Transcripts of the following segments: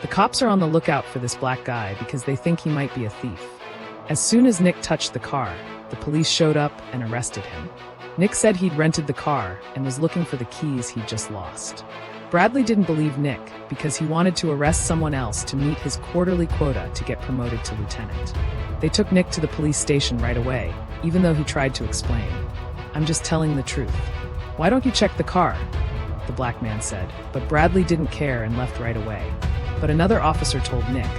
The cops are on the lookout for this black guy because they think he might be a thief. As soon as Nick touched the car, the police showed up and arrested him. Nick said he'd rented the car and was looking for the keys he'd just lost. Bradley didn't believe Nick because he wanted to arrest someone else to meet his quarterly quota to get promoted to lieutenant. They took Nick to the police station right away, even though he tried to explain. "I'm just telling the truth. Why don't you check the car?" the black man said, but Bradley didn't care and left right away. But another officer told Nick,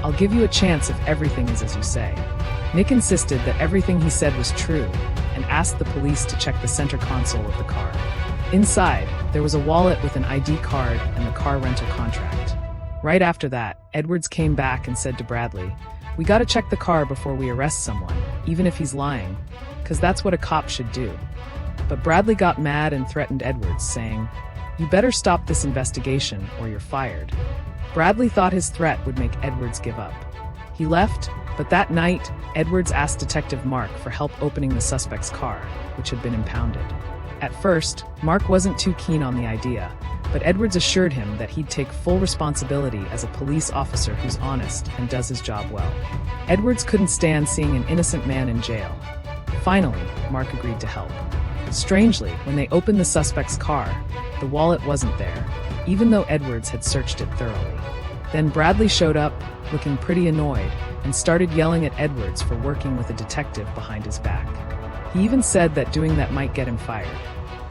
"I'll give you a chance if everything is as you say." Nick insisted that everything he said was true and asked the police to check the center console of the car. Inside, there was a wallet with an ID card and the car rental contract. Right after that, Edwards came back and said to Bradley, "We gotta check the car before we arrest someone, even if he's lying, 'cause that's what a cop should do." But Bradley got mad and threatened Edwards, saying, "You better stop this investigation or you're fired." Bradley thought his threat would make Edwards give up. He left, but that night, Edwards asked Detective Mark for help opening the suspect's car, which had been impounded. At first, Mark wasn't too keen on the idea, but Edwards assured him that he'd take full responsibility as a police officer who's honest and does his job well. Edwards couldn't stand seeing an innocent man in jail. Finally, Mark agreed to help. Strangely, when they opened the suspect's car, the wallet wasn't there, even though Edwards had searched it thoroughly. Then Bradley showed up, looking pretty annoyed, and started yelling at Edwards for working with a detective behind his back. He even said that doing that might get him fired.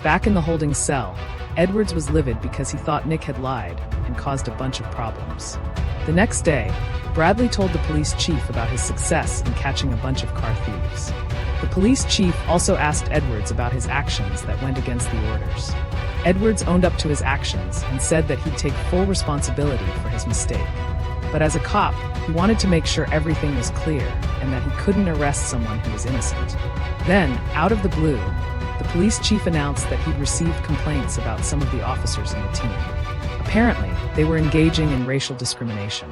Back in the holding cell, Edwards was livid because he thought Nick had lied and caused a bunch of problems. The next day, Bradley told the police chief about his success in catching a bunch of car thieves. The police chief also asked Edwards about his actions that went against the orders. Edwards owned up to his actions and said that he'd take full responsibility for his mistake. But as a cop, he wanted to make sure everything was clear and that he couldn't arrest someone who was innocent. Then, out of the blue, the police chief announced that he'd received complaints about some of the officers in the team. Apparently, they were engaging in racial discrimination.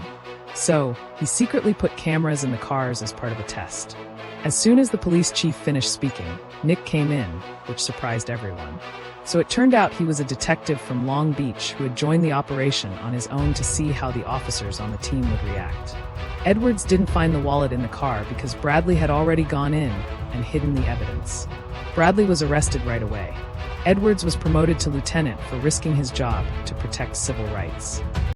So, he secretly put cameras in the cars as part of a test. As soon as the police chief finished speaking, Nick came in, which surprised everyone. So it turned out he was a detective from Long Beach who had joined the operation on his own to see how the officers on the team would react. Edwards didn't find the wallet in the car because Bradley had already gone in and hidden the evidence. Bradley was arrested right away. Edwards was promoted to lieutenant for risking his job to protect civil rights.